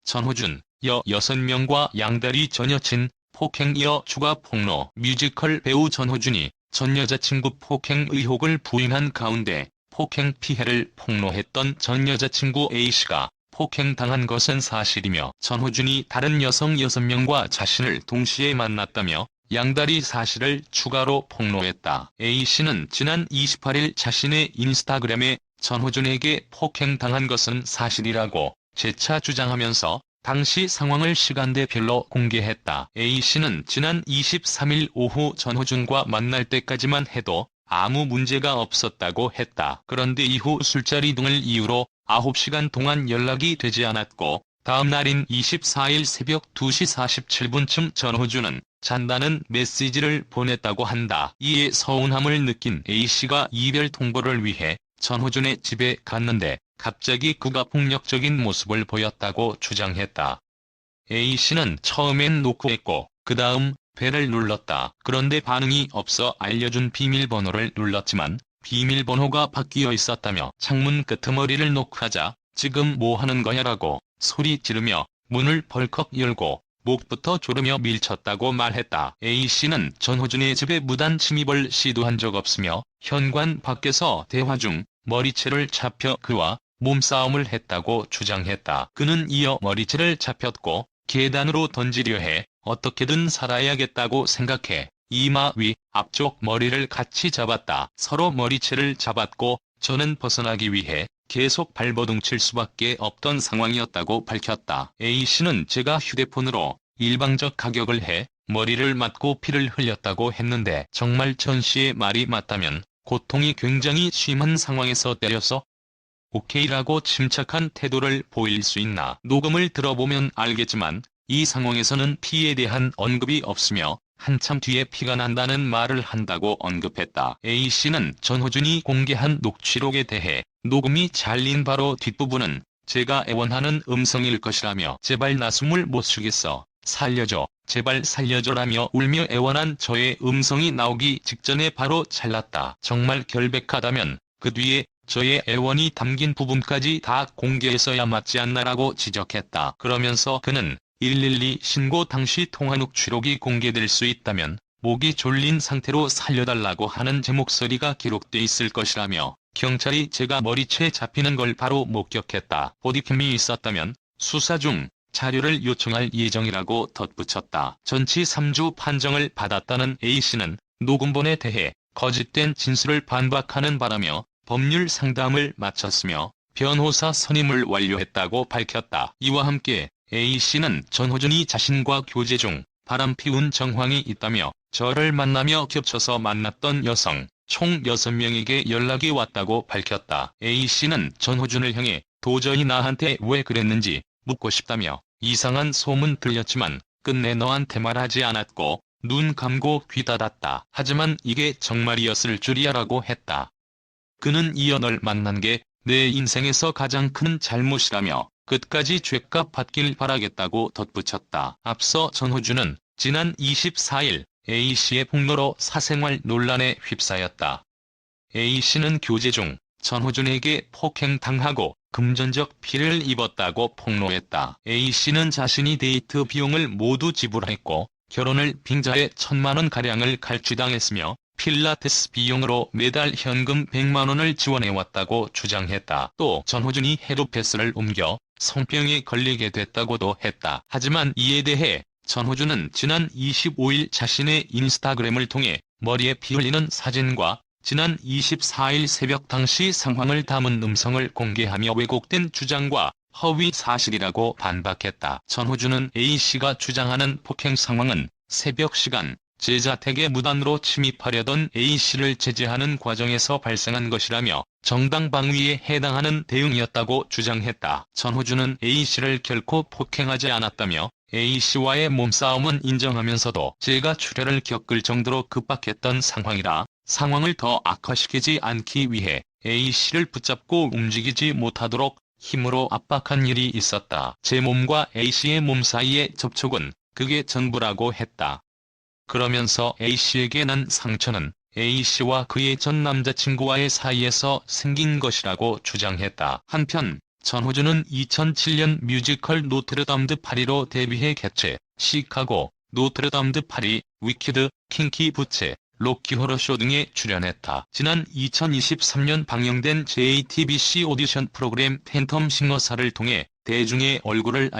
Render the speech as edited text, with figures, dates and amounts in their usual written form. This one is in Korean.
전호준, 여 6명과 양다리 전 여친, 폭행 이어 추가 폭로. 뮤지컬 배우 전호준이 전 여자친구 폭행 의혹을 부인한 가운데 폭행 피해를 폭로했던 전 여자친구 A씨가 폭행당한 것은 사실이며 전호준이 다른 여성 6명과 자신을 동시에 만났다며 양다리 사실을 추가로 폭로했다. A씨는 지난 28일 자신의 인스타그램에 전호준에게 폭행당한 것은 사실이라고 재차 주장하면서 당시 상황을 시간대별로 공개했다. A씨는 지난 23일 오후 전호준과 만날 때까지만 해도 아무 문제가 없었다고 했다. 그런데 이후 술자리 등을 이유로 9시간 동안 연락이 되지 않았고 다음 날인 24일 새벽 2시 47분쯤 전호준은 잔다는 메시지를 보냈다고 한다. 이에 서운함을 느낀 A씨가 이별 통보를 위해 전호준의 집에 갔는데 갑자기 그가 폭력적인 모습을 보였다고 주장했다. A씨는 처음엔 노크했고 그 다음 배를 눌렀다. 그런데 반응이 없어 알려준 비밀번호를 눌렀지만 비밀번호가 바뀌어 있었다며 창문 끄트머리를 노크하자 지금 뭐 하는 거냐라고 소리 지르며 문을 벌컥 열고 목부터 조르며 밀쳤다고 말했다. A씨는 전호준의 집에 무단 침입을 시도한 적 없으며 현관 밖에서 대화 중 머리채를 잡혀 그와 몸싸움을 했다고 주장했다. 그는 이어 머리채를 잡혔고 계단으로 던지려 해 어떻게든 살아야겠다고 생각해 이마 위, 앞쪽 머리를 같이 잡았다. 서로 머리채를 잡았고 저는 벗어나기 위해 계속 발버둥 칠 수밖에 없던 상황이었다고 밝혔다. A씨는 제가 휴대폰으로 일방적 가격을 해 머리를 맞고 피를 흘렸다고 했는데 정말 전씨의 말이 맞다면 고통이 굉장히 심한 상황에서 때려서 오케이라고 침착한 태도를 보일 수 있나. 녹음을 들어보면 알겠지만 이 상황에서는 피에 대한 언급이 없으며 한참 뒤에 피가 난다는 말을 한다고 언급했다. A씨는 전호준이 공개한 녹취록에 대해 녹음이 잘린 바로 뒷부분은 제가 애원하는 음성일 것이라며 제발 나 숨을 못 쉬겠어. 살려줘. 제발 살려줘라며 울며 애원한 저의 음성이 나오기 직전에 바로 잘랐다. 정말 결백하다면 그 뒤에 저의 애원이 담긴 부분까지 다 공개했어야 맞지 않나라고 지적했다. 그러면서 그는 112 신고 당시 통화 녹취록이 공개될 수 있다면 목이 졸린 상태로 살려달라고 하는 제 목소리가 기록돼 있을 것이라며 경찰이 제가 머리채 잡히는 걸 바로 목격했다. 보디캠이 있었다면 수사 중 자료를 요청할 예정이라고 덧붙였다. 전치 3주 판정을 받았다는 A씨는 녹음본에 대해 거짓된 진술을 반박하는 바라며 법률 상담을 마쳤으며 변호사 선임을 완료했다고 밝혔다. 이와 함께 A씨는 전호준이 자신과 교제 중 바람피운 정황이 있다며 저를 만나며 겹쳐서 만났던 여성 총 6명에게 연락이 왔다고 밝혔다. A씨는 전호준을 향해 도저히 나한테 왜 그랬는지 묻고 싶다며 이상한 소문 들렸지만 끝내 너한테 말하지 않았고 눈 감고 귀 닫았다. 하지만 이게 정말이었을 줄이야라고 했다. 그는 이어 널 만난 게 내 인생에서 가장 큰 잘못이라며 끝까지 죗값 받길 바라겠다고 덧붙였다. 앞서 전호준은 지난 24일 A씨의 폭로로 사생활 논란에 휩싸였다. A씨는 교제 중 전호준에게 폭행당하고 금전적 피해를 입었다고 폭로했다. A씨는 자신이 데이트 비용을 모두 지불했고 결혼을 빙자해 1000만원가량을 갈취당했으며 필라테스 비용으로 매달 현금 100만원을 지원해왔다고 주장했다. 또 전호준이 헤르페스를 옮겨 성병에 걸리게 됐다고도 했다. 하지만 이에 대해 전호준은 지난 25일 자신의 인스타그램을 통해 머리에 피 흘리는 사진과 지난 24일 새벽 당시 상황을 담은 음성을 공개하며 왜곡된 주장과 허위 사실이라고 반박했다. 전호준은 A씨가 주장하는 폭행 상황은 새벽 시간 제 자택에 무단으로 침입하려던 A씨를 제재하는 과정에서 발생한 것이라며 정당 방위에 해당하는 대응이었다고 주장했다. 전호준은 A씨를 결코 폭행하지 않았다며 A씨와의 몸싸움은 인정하면서도 제가 출혈을 겪을 정도로 급박했던 상황이라 상황을 더 악화시키지 않기 위해 A씨를 붙잡고 움직이지 못하도록 힘으로 압박한 일이 있었다. 제 몸과 A씨의 몸 사이의 접촉은 그게 전부라고 했다. 그러면서 A씨에게 난 상처는 A씨와 그의 전 남자친구와의 사이에서 생긴 것이라고 주장했다. 한편 전호준은 2007년 뮤지컬 노트르담 드 파리로 데뷔해 개최, 시카고, 노트르담 드 파리, 위키드, 킹키 부츠, 로키 호러쇼 등에 출연했다. 지난 2023년 방영된 JTBC 오디션 프로그램 팬텀 싱어사를 통해 대중의 얼굴을